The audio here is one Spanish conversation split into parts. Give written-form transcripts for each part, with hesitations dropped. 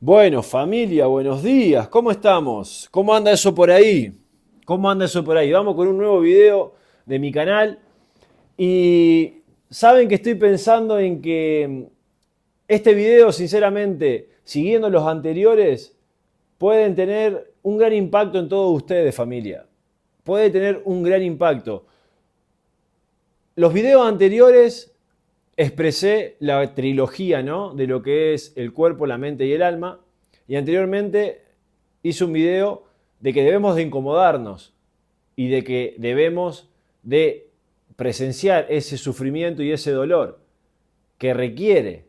Bueno, familia, buenos días. ¿Cómo estamos? ¿Cómo anda eso por ahí? ¿Cómo anda eso por ahí? Vamos con un nuevo video de mi canal y saben que estoy pensando en que este video, sinceramente, siguiendo los anteriores, pueden tener un gran impacto en todos ustedes, familia. Puede tener un gran impacto. Los videos anteriores expresé la trilogía, ¿no? De lo que es el cuerpo, la mente y el alma. Y anteriormente hice un video de que debemos de incomodarnos y de que debemos de presenciar ese sufrimiento y ese dolor que requiere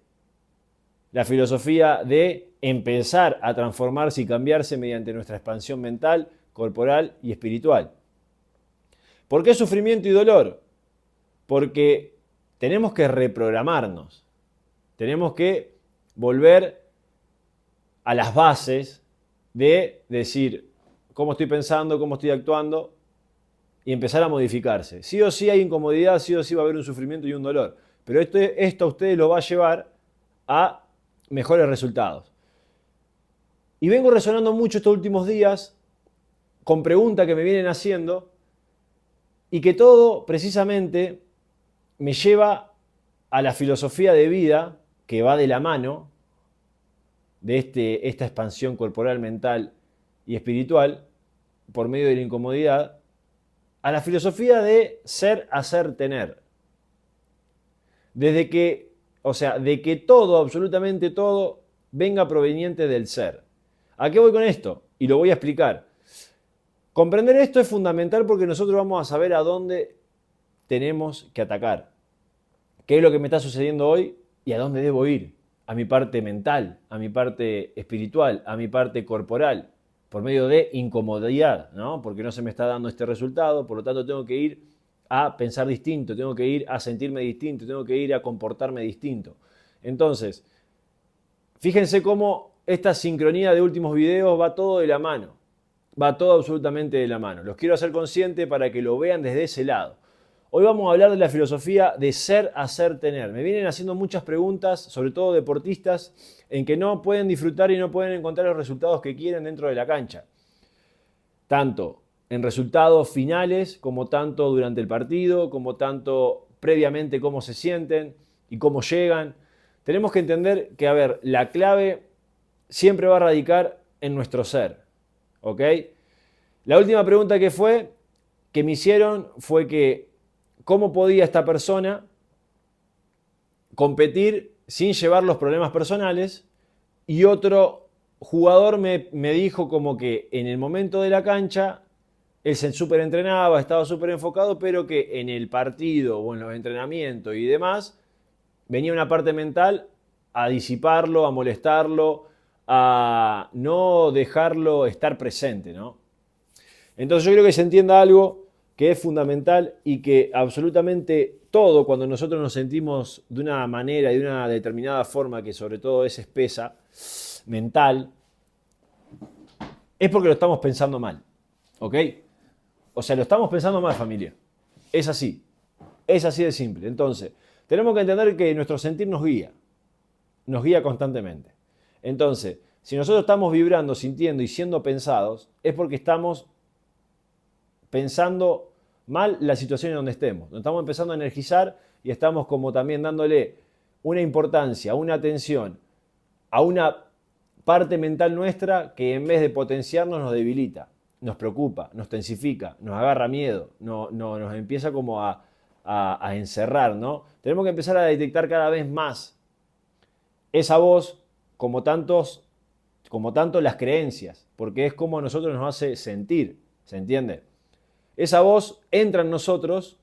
la filosofía de empezar a transformarse y cambiarse mediante nuestra expansión mental, corporal y espiritual. ¿Por qué sufrimiento y dolor? Porque tenemos que reprogramarnos, tenemos que volver a las bases de decir cómo estoy pensando, cómo estoy actuando y empezar a modificarse. Sí o sí hay incomodidad, sí o sí va a haber un sufrimiento y un dolor, pero esto a ustedes lo va a llevar a mejores resultados. Y vengo resonando mucho estos últimos días con preguntas que me vienen haciendo y que todo precisamente me lleva a la filosofía de vida que va de la mano de esta expansión corporal, mental y espiritual por medio de la incomodidad, a la filosofía de ser, hacer, tener. Desde que, o sea, de que todo, absolutamente todo, venga proveniente del ser. ¿A qué voy con esto? Y lo voy a explicar. Comprender esto es fundamental porque nosotros vamos a saber a dónde tenemos que atacar. ¿Qué es lo que me está sucediendo hoy y a dónde debo ir? A mi parte mental, a mi parte espiritual, a mi parte corporal, por medio de incomodidad, ¿no? Porque no se me está dando este resultado, por lo tanto tengo que ir a pensar distinto, tengo que ir a sentirme distinto, tengo que ir a comportarme distinto. Entonces, fíjense cómo esta sincronía de últimos videos va todo de la mano, va todo absolutamente de la mano. Los quiero hacer consciente para que lo vean desde ese lado. Hoy vamos a hablar de la filosofía de ser, hacer, tener. Me vienen haciendo muchas preguntas, sobre todo deportistas, en que no pueden disfrutar y no pueden encontrar los resultados que quieren dentro de la cancha. Tanto en resultados finales, como tanto durante el partido, como tanto previamente cómo se sienten y cómo llegan. Tenemos que entender que, a ver, la clave siempre va a radicar en nuestro ser. ¿Ok? La última pregunta que me hicieron fue que cómo podía esta persona competir sin llevar los problemas personales, y otro jugador me dijo como que en el momento de la cancha él se súper entrenaba, estaba súper enfocado, pero que en el partido o en los entrenamientos y demás venía una parte mental a disiparlo, a molestarlo, a no dejarlo estar presente, ¿no? Entonces yo creo que se entienda algo que es fundamental y que absolutamente todo, cuando nosotros nos sentimos de una manera y de una determinada forma, que sobre todo es espesa, mental, es porque lo estamos pensando mal. ¿Ok? O sea, lo estamos pensando mal, familia. Es así. Es así de simple. Entonces, tenemos que entender que nuestro sentir nos guía constantemente. Entonces, si nosotros estamos vibrando, sintiendo y siendo pensados, es porque estamos pensando mal la situación en donde estemos. Nos estamos empezando a energizar y estamos como también dándole una importancia, una atención a una parte mental nuestra que en vez de potenciarnos nos debilita, nos preocupa, nos tensifica, nos agarra miedo, nos empieza como a encerrar, ¿no? Tenemos que empezar a detectar cada vez más esa voz como tanto las creencias, porque es como a nosotros nos hace sentir, ¿se entiende? Esa voz entra en nosotros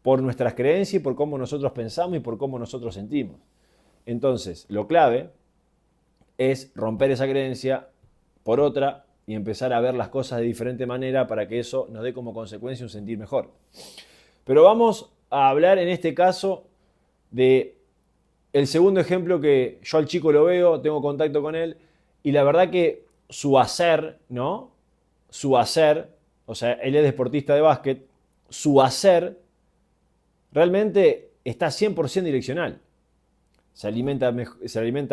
por nuestras creencias y por cómo nosotros pensamos y por cómo nosotros sentimos. Entonces, lo clave es romper esa creencia por otra y empezar a ver las cosas de diferente manera para que eso nos dé como consecuencia un sentir mejor. Pero vamos a hablar en este caso de el segundo ejemplo que yo al chico lo veo, tengo contacto con él y la verdad que su hacer, ¿no? Su hacer, o sea, él es deportista de básquet, su hacer realmente está 100% direccional. se alimenta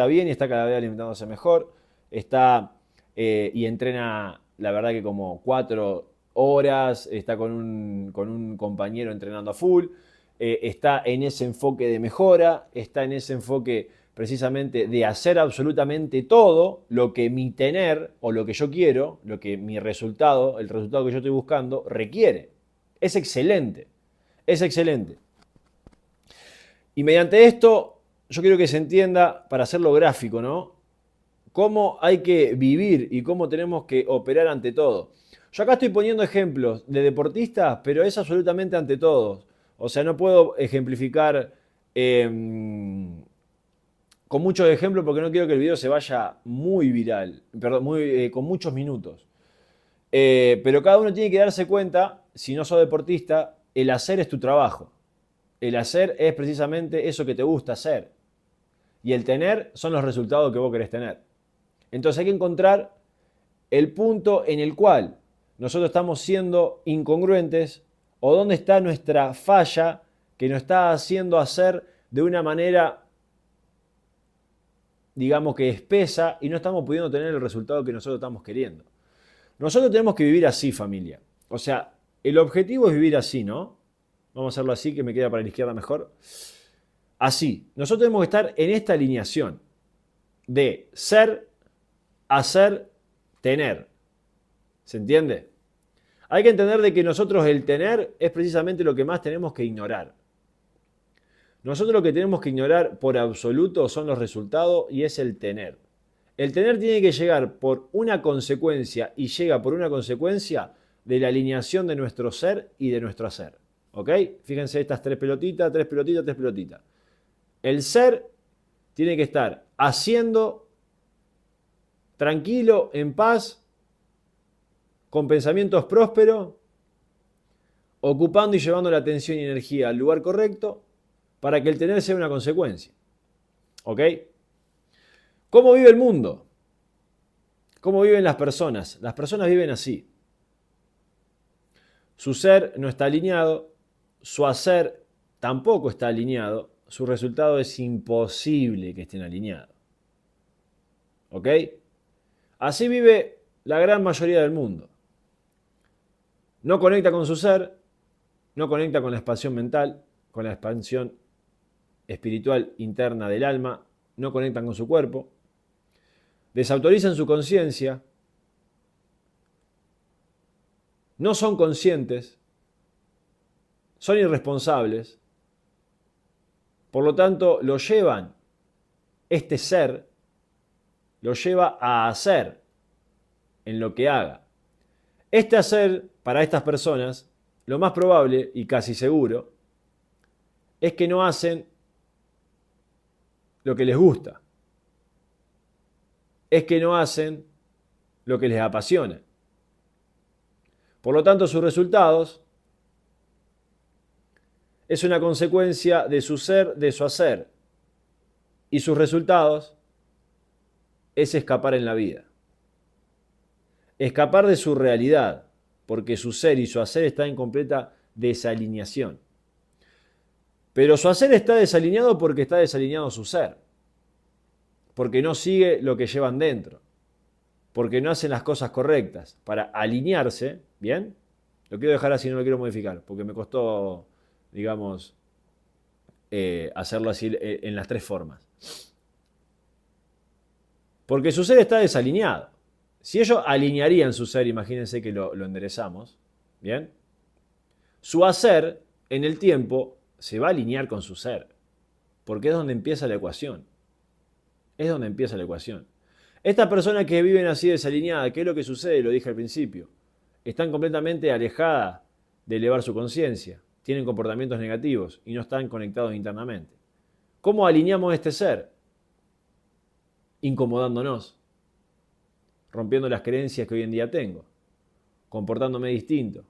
bien y está cada vez alimentándose mejor, está y entrena, la verdad que como 4 horas, está con un compañero entrenando a full, está en ese enfoque de mejora, está en ese enfoque precisamente de hacer absolutamente todo lo que mi tener o lo que yo quiero, lo que mi resultado, el resultado que yo estoy buscando, requiere. Es excelente, es excelente. Y mediante esto, yo quiero que se entienda, para hacerlo gráfico, ¿no? Cómo hay que vivir y cómo tenemos que operar ante todo. Yo acá estoy poniendo ejemplos de deportistas, pero es absolutamente ante todos. O sea, no puedo ejemplificar con muchos ejemplos porque no quiero que el video se vaya muy viral, perdón, con muchos minutos. Pero cada uno tiene que darse cuenta, si no sos deportista, el hacer es tu trabajo. El hacer es precisamente eso que te gusta hacer. Y el tener son los resultados que vos querés tener. Entonces hay que encontrar el punto en el cual nosotros estamos siendo incongruentes o dónde está nuestra falla que nos está haciendo hacer de una manera, digamos que espesa, y no estamos pudiendo tener el resultado que nosotros estamos queriendo. Nosotros tenemos que vivir así, familia. O sea, el objetivo es vivir así, ¿no? Vamos a hacerlo así, que me queda para la izquierda mejor. Así. Nosotros tenemos que estar en esta alineación de ser, hacer, tener. ¿Se entiende? Hay que entender de que nosotros el tener es precisamente lo que más tenemos que ignorar. Nosotros lo que tenemos que ignorar por absoluto son los resultados y es el tener. El tener tiene que llegar por una consecuencia y llega por una consecuencia de la alineación de nuestro ser y de nuestro hacer. ¿Ok? Fíjense estas 3 pelotitas, 3 pelotitas, 3 pelotitas. El ser tiene que estar haciendo tranquilo, en paz, con pensamientos prósperos, ocupando y llevando la atención y energía al lugar correcto para que el tener sea una consecuencia. ¿Ok? ¿Cómo vive el mundo? ¿Cómo viven las personas? Las personas viven así. Su ser no está alineado, su hacer tampoco está alineado, su resultado es imposible que estén alineados. ¿Ok? Así vive la gran mayoría del mundo. No conecta con su ser, no conecta con la expansión mental, con la expansión espiritual interna del alma, no conectan con su cuerpo, desautorizan su conciencia, no son conscientes, son irresponsables, por lo tanto lo llevan, este ser, lo lleva a hacer en lo que haga. Este hacer, para estas personas, lo más probable y casi seguro, es que no hacen lo que les gusta. Es que no hacen lo que les apasiona. Por lo tanto, sus resultados es una consecuencia de su ser, de su hacer. Y sus resultados es escapar en la vida. Escapar de su realidad, porque su ser y su hacer están en completa desalineación. Pero su hacer está desalineado porque está desalineado su ser. Porque no sigue lo que llevan dentro. Porque no hacen las cosas correctas. Para alinearse, ¿bien? Lo quiero dejar así, no lo quiero modificar, porque me costó, digamos, hacerlo así en las 3 formas. Porque su ser está desalineado. Si ellos alinearían su ser, imagínense que lo enderezamos, ¿bien? Su hacer en el tiempo se va a alinear con su ser, porque es donde empieza la ecuación. Es donde empieza la ecuación. Estas personas que viven así desalineadas, ¿qué es lo que sucede? Lo dije al principio. Están completamente alejadas de elevar su conciencia, tienen comportamientos negativos y no están conectados internamente. ¿Cómo alineamos este ser? Incomodándonos, rompiendo las creencias que hoy en día tengo, comportándome distinto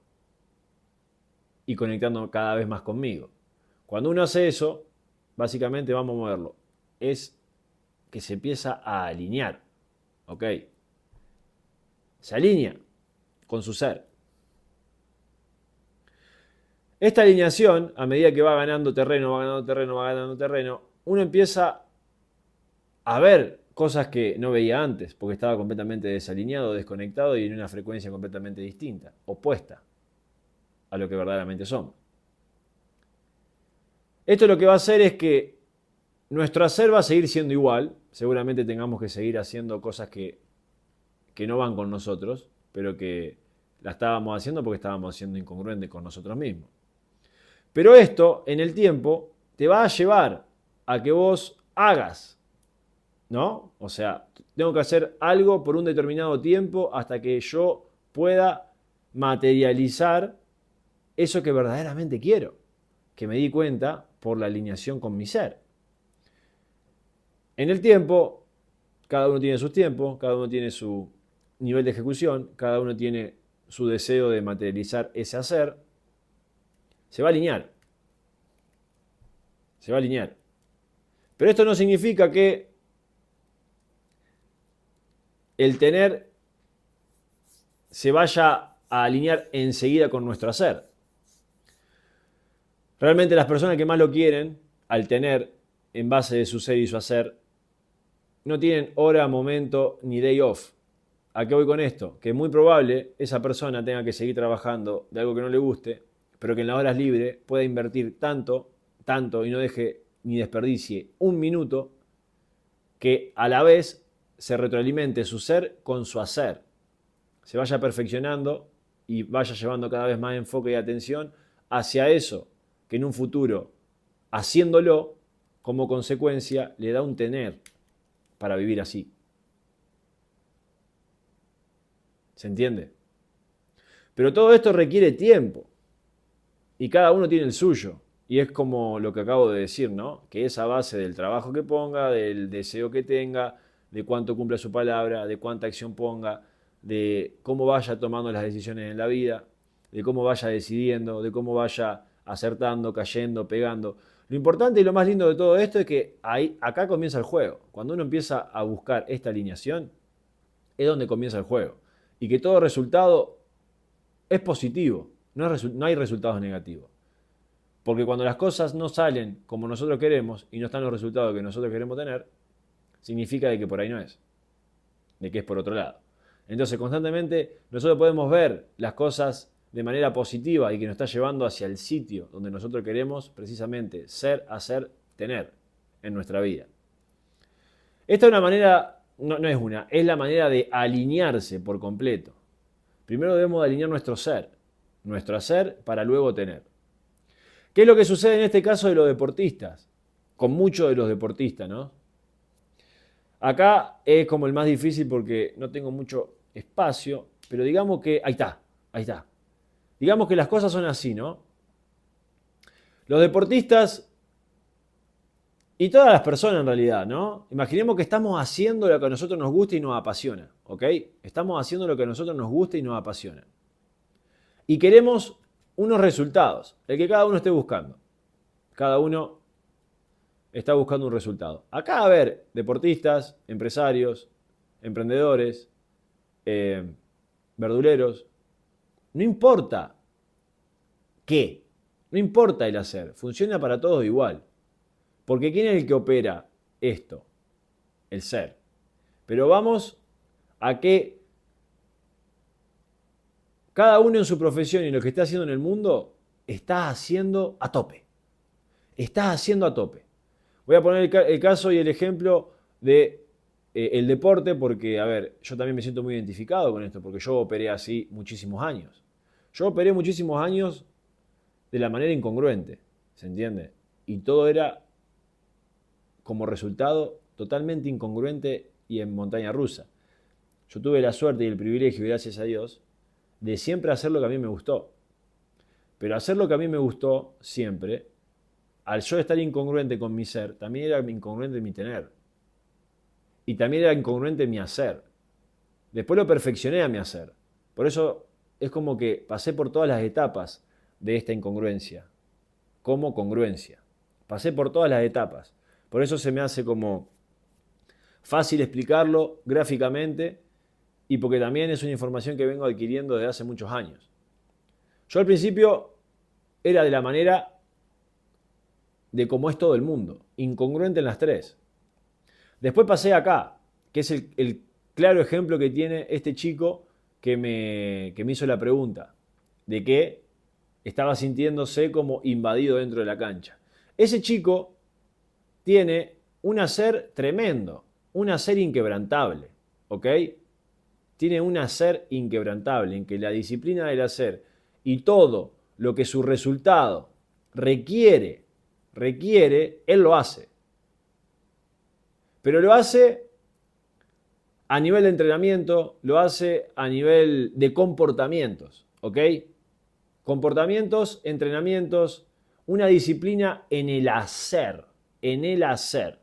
y conectando cada vez más conmigo. Cuando uno hace eso, básicamente vamos a moverlo. Es que se empieza a alinear. ¿Ok? Se alinea con su ser. Esta alineación, a medida que va ganando terreno, uno empieza a ver cosas que no veía antes, porque estaba completamente desalineado, desconectado y en una frecuencia completamente distinta, opuesta a lo que verdaderamente somos. Esto lo que va a hacer es que nuestro hacer va a seguir siendo igual, seguramente tengamos que seguir haciendo cosas que no van con nosotros, pero que la estábamos haciendo porque estábamos siendo incongruentes con nosotros mismos. Pero esto, en el tiempo, te va a llevar a que vos hagas, ¿no? O sea, tengo que hacer algo por un determinado tiempo hasta que yo pueda materializar eso que verdaderamente quiero, que me di cuenta por la alineación con mi ser. En el tiempo, cada uno tiene sus tiempos, cada uno tiene su nivel de ejecución, cada uno tiene su deseo de materializar ese hacer, se va a alinear. Se va a alinear. Pero esto no significa que el tener se vaya a alinear enseguida con nuestro hacer. Realmente las personas que más lo quieren, al tener en base de su ser y su hacer, no tienen hora, momento ni day off. ¿A qué voy con esto? Que es muy probable esa persona tenga que seguir trabajando de algo que no le guste, pero que en las horas libres pueda invertir tanto y no deje ni desperdicie un minuto, que a la vez se retroalimente su ser con su hacer, se vaya perfeccionando y vaya llevando cada vez más enfoque y atención hacia eso que en un futuro, haciéndolo, como consecuencia, le da un tener para vivir así. ¿Se entiende? Pero todo esto requiere tiempo y cada uno tiene el suyo. Y es como lo que acabo de decir, ¿no? Que es a base del trabajo que ponga, del deseo que tenga, de cuánto cumple su palabra, de cuánta acción ponga, de cómo vaya tomando las decisiones en la vida, de cómo vaya decidiendo, de cómo vaya acertando, cayendo, pegando. Lo importante y lo más lindo de todo esto es que acá comienza el juego. Cuando uno empieza a buscar esta alineación, es donde comienza el juego. Y que todo resultado es positivo, no hay resultados negativos. Porque cuando las cosas no salen como nosotros queremos y no están los resultados que nosotros queremos tener, significa de que por ahí no es, de que es por otro lado. Entonces constantemente nosotros podemos ver las cosas de manera positiva y que nos está llevando hacia el sitio donde nosotros queremos precisamente ser, hacer, tener en nuestra vida. Esta es una manera, no es la manera de alinearse por completo. Primero debemos alinear nuestro ser, nuestro hacer para luego tener. ¿Qué es lo que sucede en este caso de los deportistas? Con muchos de los deportistas, ¿no? Acá es como el más difícil porque no tengo mucho espacio, pero digamos que, ahí está. Digamos que las cosas son así, ¿no? Los deportistas y todas las personas en realidad, ¿no? Imaginemos que estamos haciendo lo que a nosotros nos gusta y nos apasiona, ¿ok? Estamos haciendo lo que a nosotros nos gusta y nos apasiona. Y queremos unos resultados, el que cada uno esté buscando. Cada uno está buscando un resultado. Acá, a ver, deportistas, empresarios, emprendedores, verduleros, no importa qué, no importa el hacer, funciona para todos igual. Porque ¿quién es el que opera esto? El ser. Pero vamos a que cada uno en su profesión y lo que está haciendo en el mundo está haciendo a tope. Está haciendo a tope. Voy a poner el caso y el ejemplo de el deporte porque, a ver, yo también me siento muy identificado con esto porque yo operé así muchísimos años. Yo operé muchísimos años de la manera incongruente, ¿se entiende? Y todo era como resultado totalmente incongruente y en montaña rusa. Yo tuve la suerte y el privilegio, gracias a Dios, de siempre hacer lo que a mí me gustó. Pero hacer lo que a mí me gustó siempre, al yo estar incongruente con mi ser, también era incongruente mi tener. Y también era incongruente mi hacer. Después lo perfeccioné a mi hacer. Por eso es como que pasé por todas las etapas de esta incongruencia, como congruencia. Pasé por todas las etapas. Por eso se me hace como fácil explicarlo gráficamente y porque también es una información que vengo adquiriendo desde hace muchos años. Yo al principio era de la manera de cómo es todo el mundo, incongruente en las tres. Después pasé acá, que es el claro ejemplo que tiene este chico que me hizo la pregunta, de que estaba sintiéndose como invadido dentro de la cancha. Ese chico tiene un hacer tremendo, un hacer inquebrantable, ¿ok? Tiene un hacer inquebrantable en que la disciplina del hacer y todo lo que su resultado requiere, él lo hace. Pero lo hace a nivel de entrenamiento, lo hace a nivel de comportamientos, ¿ok? Comportamientos, entrenamientos, una disciplina en el hacer, en el hacer.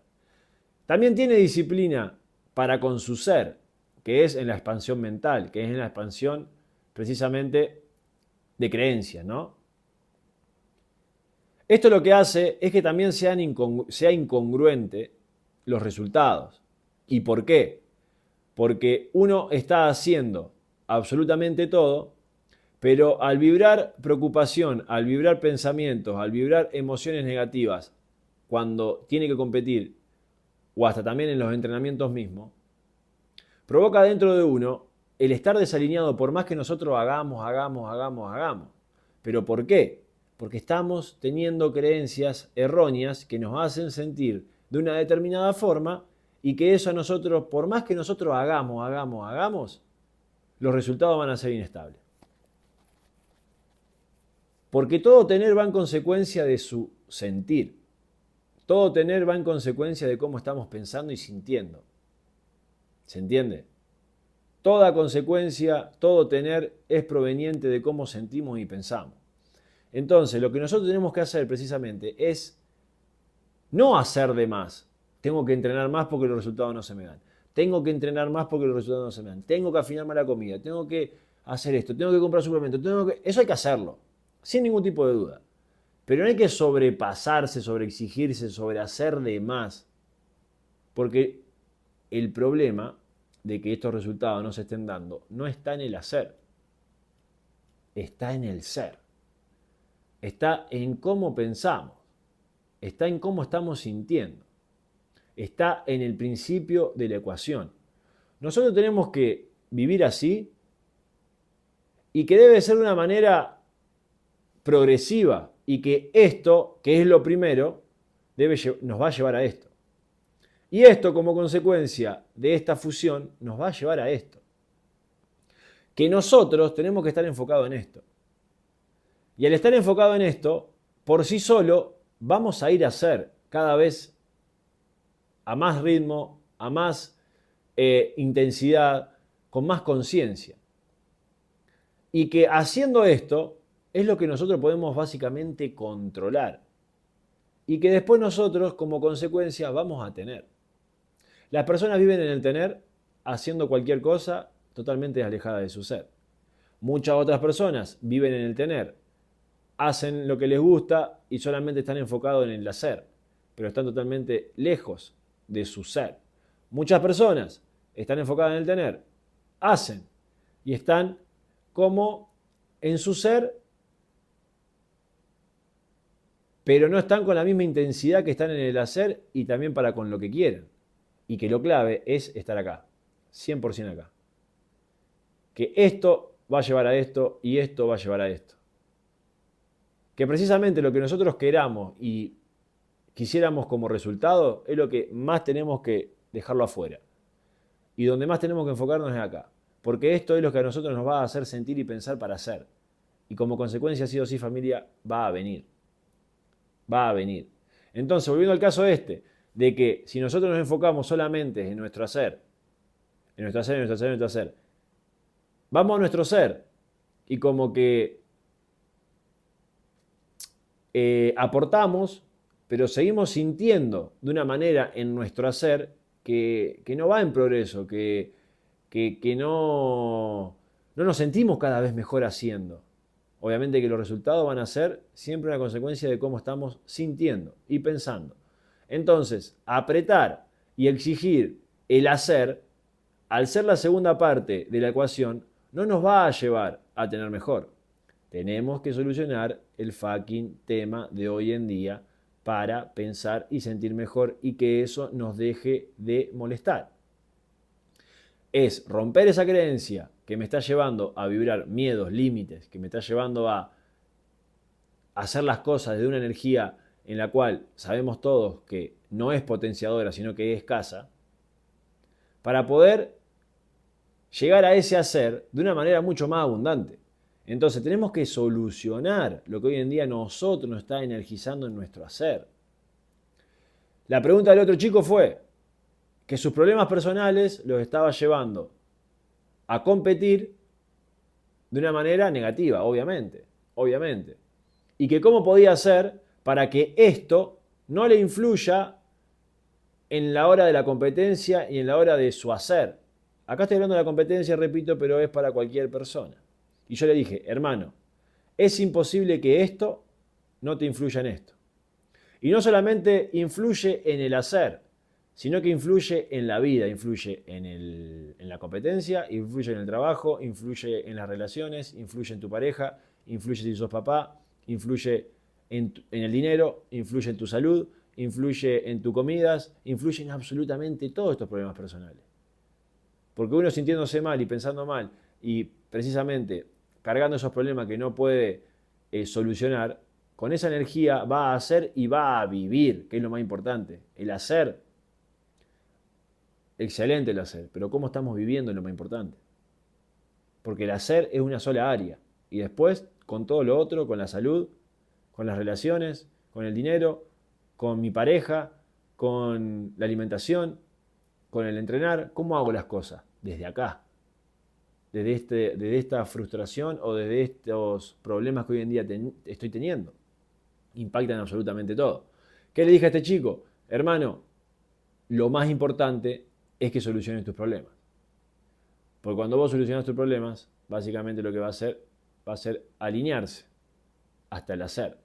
También tiene disciplina para con su ser, que es en la expansión mental, que es en la expansión precisamente de creencias, ¿no? Esto lo que hace es que también sea incongruente los resultados. ¿Y por qué? Porque uno está haciendo absolutamente todo, pero al vibrar preocupación, al vibrar pensamientos, al vibrar emociones negativas, cuando tiene que competir, o hasta también en los entrenamientos mismos, provoca dentro de uno el estar desalineado por más que nosotros hagamos. ¿Pero por qué? Porque estamos teniendo creencias erróneas que nos hacen sentir de una determinada forma y que eso a nosotros, por más que nosotros hagamos, los resultados van a ser inestables. Porque todo tener va en consecuencia de su sentir. Todo tener va en consecuencia de cómo estamos pensando y sintiendo. ¿Se entiende? Toda consecuencia, todo tener es proveniente de cómo sentimos y pensamos. Entonces, lo que nosotros tenemos que hacer precisamente es no hacer de más. Tengo que entrenar más porque los resultados no se me dan. Tengo que entrenar más porque los resultados no se me dan. Tengo que afinarme la comida. Tengo que hacer esto. Tengo que comprar suplementos. Eso hay que hacerlo, sin ningún tipo de duda. Pero no hay que sobrepasarse, sobreexigirse, sobrehacer de más. Porque el problema de que estos resultados no se estén dando no está en el hacer. Está en el ser. Está en cómo pensamos. Está en cómo estamos sintiendo. Está en el principio de la ecuación. Nosotros tenemos que vivir así y que debe ser de una manera progresiva y que esto, que es lo primero, nos va a llevar a esto. Y esto, como consecuencia de esta fusión, nos va a llevar a esto. Que nosotros tenemos que estar enfocados en esto. Y al estar enfocado en esto, por sí solo, vamos a ir a hacer cada vez a más ritmo, a más intensidad, con más conciencia. Y que haciendo esto es lo que nosotros podemos básicamente controlar. Y que después nosotros, como consecuencia, vamos a tener. Las personas viven en el tener, haciendo cualquier cosa totalmente alejada de su ser. Muchas otras personas viven en el tener, hacen lo que les gusta y solamente están enfocados en el hacer, pero están totalmente lejos de su ser. Muchas personas están enfocadas en el tener, hacen y están como en su ser, pero no están con la misma intensidad que están en el hacer y también para con lo que quieren. Y que lo clave es estar acá, 100% acá. Que esto va a llevar a esto y esto va a llevar a esto. Que precisamente lo que nosotros queramos y quisiéramos como resultado es lo que más tenemos que dejarlo afuera. Y donde más tenemos que enfocarnos es acá. Porque esto es lo que a nosotros nos va a hacer sentir y pensar para hacer. Y como consecuencia, sí o sí, familia, va a venir. Va a venir. Entonces, volviendo al caso este, de que si nosotros nos enfocamos solamente en nuestro hacer, vamos a nuestro ser y como que aportamos, pero seguimos sintiendo de una manera en nuestro hacer que no va en progreso, que no nos sentimos cada vez mejor haciendo. Obviamente que los resultados van a ser siempre una consecuencia de cómo estamos sintiendo y pensando. Entonces, apretar y exigir el hacer, al ser la segunda parte de la ecuación, no nos va a llevar a tener mejor. Tenemos que solucionar el fucking tema de hoy en día para pensar y sentir mejor y que eso nos deje de molestar. Es romper esa creencia que me está llevando a vibrar miedos, límites, que me está llevando a hacer las cosas desde una energía en la cual sabemos todos que no es potenciadora, sino que es escasa, para poder llegar a ese hacer de una manera mucho más abundante. Entonces tenemos que solucionar lo que hoy en día nosotros nos está energizando en nuestro hacer. La pregunta del otro chico fue que sus problemas personales los estaba llevando a competir de una manera negativa, obviamente. Y que cómo podía hacer para que esto no le influya en la hora de la competencia y en la hora de su hacer. Acá estoy hablando de la competencia, repito, pero es para cualquier persona. Y yo le dije, hermano, es imposible que esto no te influya en esto. Y no solamente influye en el hacer, sino que influye en la vida, influye en la competencia, influye en el trabajo, influye en las relaciones, influye en tu pareja, influye si sos papá, influye en el dinero, influye en tu salud, influye en tus comidas, influye en absolutamente todos estos problemas personales. Porque uno sintiéndose mal y pensando mal y precisamente cargando esos problemas que no puede solucionar, con esa energía va a hacer y va a vivir, que es lo más importante. El hacer, excelente el hacer, pero cómo estamos viviendo es lo más importante. Porque el hacer es una sola área. Y después, con todo lo otro, con la salud, con las relaciones, con el dinero, con mi pareja, con la alimentación, con el entrenar, ¿cómo hago las cosas? Desde acá. Desde esta frustración o desde estos problemas que hoy en día estoy teniendo. Impactan absolutamente todo. ¿Qué le dije a este chico? Hermano, lo más importante es que soluciones tus problemas. Porque cuando vos solucionas tus problemas, básicamente lo que va a ser alinearse hasta el hacer.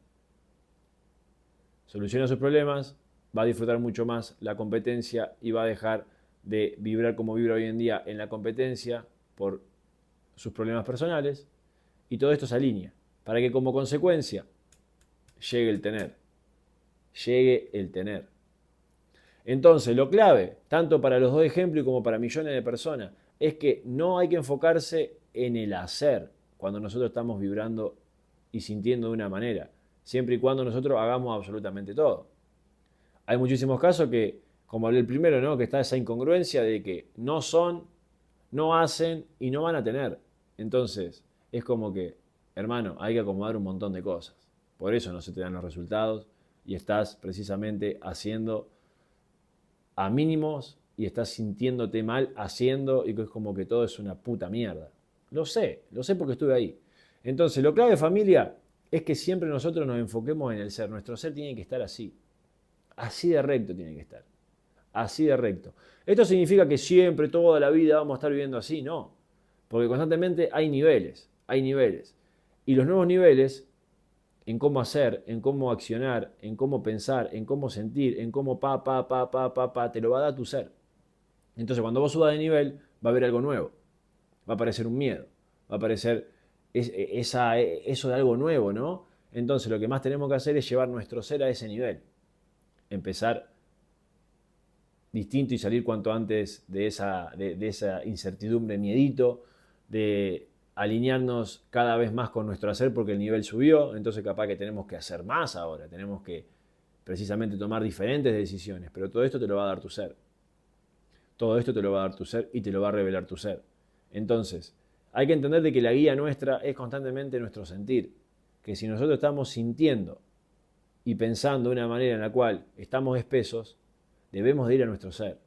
Soluciona sus problemas, va a disfrutar mucho más la competencia y va a dejar de vibrar como vibra hoy en día en la competencia por sus problemas personales, y todo esto se alinea para que como consecuencia llegue el tener. Entonces, lo clave, tanto para los dos ejemplos como para millones de personas, es que no hay que enfocarse en el hacer cuando nosotros estamos vibrando y sintiendo de una manera, siempre y cuando nosotros hagamos absolutamente todo. Hay muchísimos casos que, como hablé el primero, ¿no? Que está esa incongruencia de que no son, no hacen y no van a tener. Entonces, es como que, hermano, hay que acomodar un montón de cosas. Por eso no se te dan los resultados y estás precisamente haciendo a mínimos y estás sintiéndote mal haciendo y que es como que todo es una puta mierda. Lo sé porque estuve ahí. Entonces, lo clave, familia, es que siempre nosotros nos enfoquemos en el ser. Nuestro ser tiene que estar así. Así de recto tiene que estar. Así de recto. ¿Esto significa que siempre, toda la vida vamos a estar viviendo así? No. Porque constantemente hay niveles. Y los nuevos niveles en cómo hacer, en cómo accionar, en cómo pensar, en cómo sentir, en cómo te lo va a dar tu ser. Entonces cuando vos subas de nivel va a haber algo nuevo. Va a aparecer un miedo. Va a aparecer eso de algo nuevo, ¿no? Entonces lo que más tenemos que hacer es llevar nuestro ser a ese nivel. Empezar distinto y salir cuanto antes de esa incertidumbre, miedito, de alinearnos cada vez más con nuestro hacer porque el nivel subió, entonces capaz que tenemos que hacer más ahora, tenemos que precisamente tomar diferentes decisiones, pero todo esto te lo va a dar tu ser. Todo esto te lo va a dar tu ser y te lo va a revelar tu ser. Entonces, hay que entender de que la guía nuestra es constantemente nuestro sentir, que si nosotros estamos sintiendo y pensando de una manera en la cual estamos espesos, debemos de ir a nuestro ser.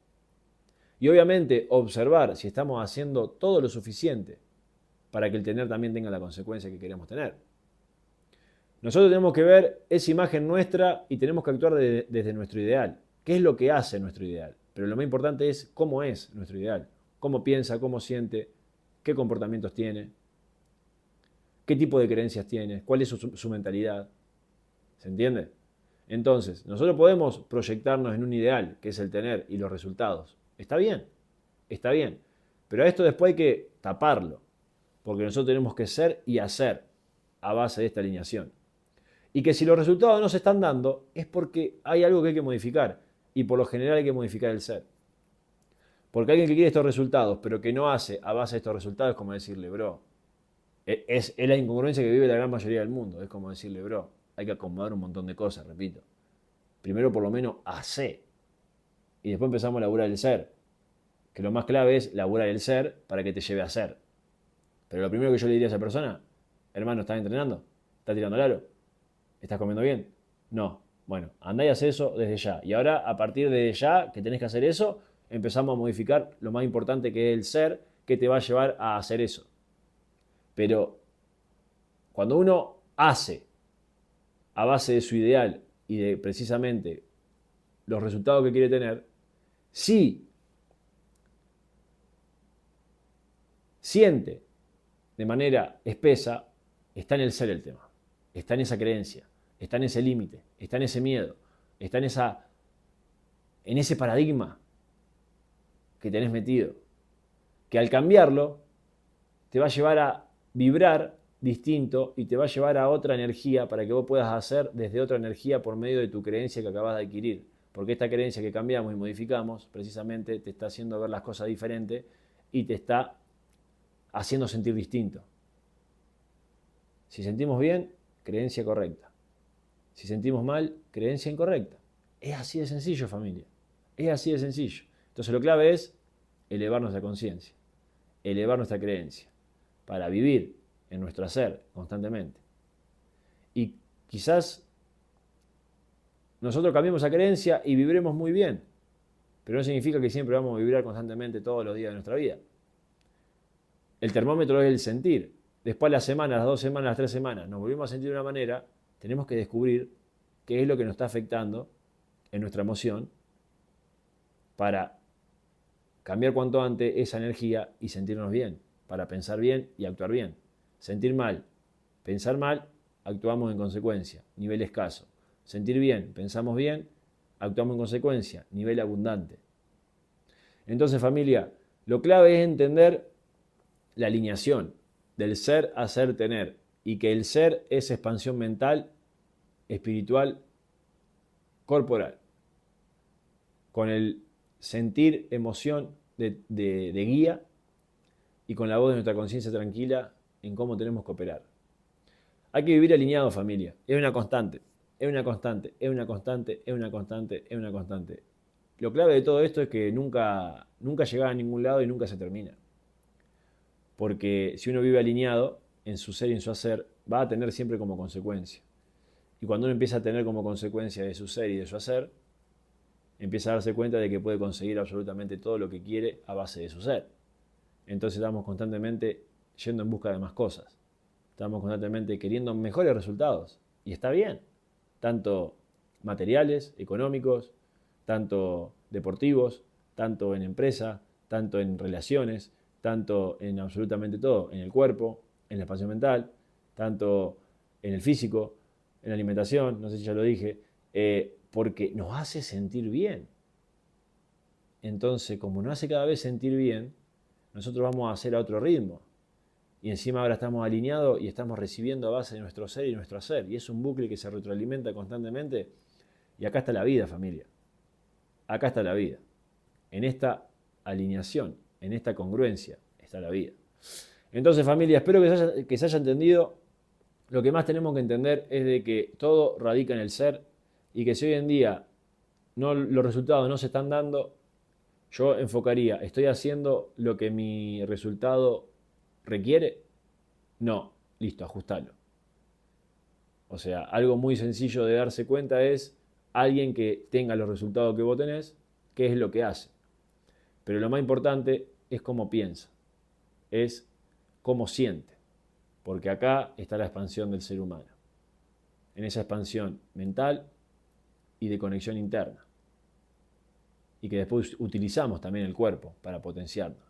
Y obviamente observar si estamos haciendo todo lo suficiente para que el tener también tenga la consecuencia que queremos tener. Nosotros tenemos que ver esa imagen nuestra y tenemos que actuar desde nuestro ideal. ¿Qué es lo que hace nuestro ideal? Pero lo más importante es cómo es nuestro ideal. Cómo piensa, cómo siente, qué comportamientos tiene, qué tipo de creencias tiene, cuál es su mentalidad. ¿Se entiende? Entonces, nosotros podemos proyectarnos en un ideal, que es el tener y los resultados. Está bien. Pero a esto después hay que taparlo, porque nosotros tenemos que ser y hacer a base de esta alineación. Y que si los resultados no se están dando es porque hay algo que hay que modificar. Y por lo general hay que modificar el ser. Porque alguien que quiere estos resultados, pero que no hace a base de estos resultados, es como decirle, bro, es la incongruencia que vive la gran mayoría del mundo. Es como decirle, bro, hay que acomodar un montón de cosas, repito. Primero por lo menos hace. Y después empezamos a laburar el ser. Que lo más clave es laburar el ser para que te lleve a ser. Pero lo primero que yo le diría a esa persona, hermano, ¿estás entrenando? ¿Estás tirando el aro? ¿Estás comiendo bien? No. Bueno, andá y haz eso desde ya. Y ahora, a partir de ya, que tenés que hacer eso, empezamos a modificar lo más importante que es el ser, que te va a llevar a hacer eso. Pero cuando uno hace a base de su ideal y de precisamente los resultados que quiere tener, sí siente de manera espesa, está en el ser el tema, está en esa creencia, está en ese límite, está en ese miedo, está en ese paradigma que tenés metido, que al cambiarlo te va a llevar a vibrar distinto y te va a llevar a otra energía para que vos puedas hacer desde otra energía por medio de tu creencia que acabas de adquirir. Porque esta creencia que cambiamos y modificamos precisamente te está haciendo ver las cosas diferente y te está haciendo sentir distinto. Si sentimos bien, creencia correcta. Si sentimos mal, creencia incorrecta. Es así de sencillo, familia. Es así de sencillo. Entonces lo clave es elevar nuestra conciencia, elevar nuestra creencia, para vivir en nuestro hacer constantemente. Y quizás nosotros cambiemos esa creencia y viviremos muy bien, pero no significa que siempre vamos a vibrar constantemente todos los días de nuestra vida. El termómetro es el sentir. Después las semanas, las 2 semanas, las 3 semanas, nos volvemos a sentir de una manera, tenemos que descubrir qué es lo que nos está afectando en nuestra emoción para cambiar cuanto antes esa energía y sentirnos bien, para pensar bien y actuar bien. Sentir mal, pensar mal, actuamos en consecuencia, nivel escaso. Sentir bien, pensamos bien, actuamos en consecuencia, nivel abundante. Entonces, familia, lo clave es entender la alineación del ser, hacer, tener, y que el ser es expansión mental, espiritual, corporal, con el sentir emoción de guía y con la voz de nuestra conciencia tranquila en cómo tenemos que operar. Hay que vivir alineado, familia. Es una constante, es una constante, es una constante, es una constante, es una constante. Lo clave de todo esto es que nunca llega a ningún lado y nunca se termina. Porque si uno vive alineado en su ser y en su hacer, va a tener siempre como consecuencia. Y cuando uno empieza a tener como consecuencia de su ser y de su hacer, empieza a darse cuenta de que puede conseguir absolutamente todo lo que quiere a base de su ser. Entonces estamos constantemente yendo en busca de más cosas. Estamos constantemente queriendo mejores resultados. Y está bien. Tanto materiales, económicos, tanto deportivos, tanto en empresa, tanto en relaciones, tanto en absolutamente todo. En el cuerpo, en la expansión mental, tanto en el físico, en la alimentación, no sé si ya lo dije, porque nos hace sentir bien. Entonces, como nos hace cada vez sentir bien, nosotros vamos a hacer a otro ritmo. Y encima ahora estamos alineados y estamos recibiendo a base de nuestro ser y nuestro hacer. Y es un bucle que se retroalimenta constantemente. Y acá está la vida, familia. Acá está la vida. En esta alineación, en esta congruencia, está la vida. Entonces, familia, espero que se haya entendido. Lo que más tenemos que entender es de que todo radica en el ser y que si hoy en día los resultados no se están dando, yo enfocaría, ¿estoy haciendo lo que mi resultado requiere? No, listo, ajustalo. O sea, algo muy sencillo de darse cuenta es alguien que tenga los resultados que vos tenés, qué es lo que hace. Pero lo más importante es cómo piensa, es cómo siente, porque acá está la expansión del ser humano, en esa expansión mental y de conexión interna, y que después utilizamos también el cuerpo para potenciarnos.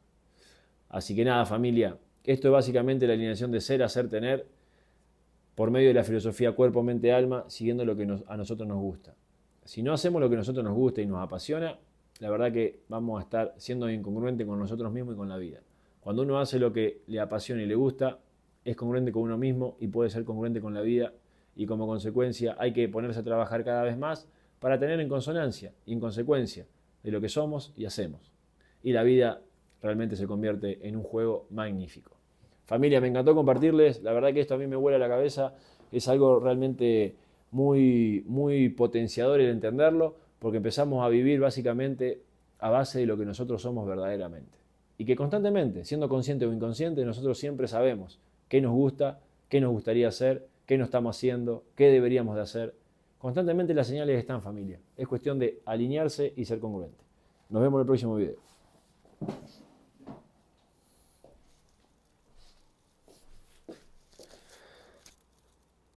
Así que nada, familia, esto es básicamente la alineación de ser, hacer, tener, por medio de la filosofía cuerpo, mente, alma, siguiendo lo que a nosotros nos gusta. Si no hacemos lo que a nosotros nos gusta y nos apasiona, la verdad que vamos a estar siendo incongruentes con nosotros mismos y con la vida. Cuando uno hace lo que le apasiona y le gusta, es congruente con uno mismo y puede ser congruente con la vida y como consecuencia hay que ponerse a trabajar cada vez más para tener en consonancia y en consecuencia de lo que somos y hacemos. Y la vida realmente se convierte en un juego magnífico. Familia, me encantó compartirles, la verdad que esto a mí me vuela la cabeza, es algo realmente muy potenciador el entenderlo, porque empezamos a vivir básicamente a base de lo que nosotros somos verdaderamente. Y que constantemente, siendo consciente o inconsciente, nosotros siempre sabemos qué nos gusta, qué nos gustaría hacer, qué no estamos haciendo, qué deberíamos de hacer. Constantemente las señales están, familia. Es cuestión de alinearse y ser congruente. Nos vemos en el próximo video.